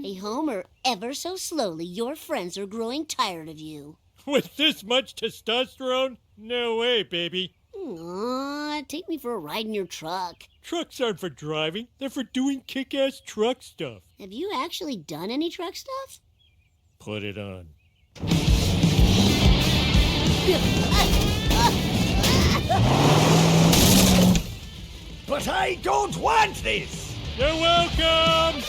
Hey, Homer, ever so slowly, your friends are growing tired of you. With this much testosterone? No way, baby. Aw, take me for a ride in your truck. Trucks aren't for driving. They're for doing kick-ass truck stuff. Have you actually done any truck stuff? Put it on. But I don't want this! You're welcome!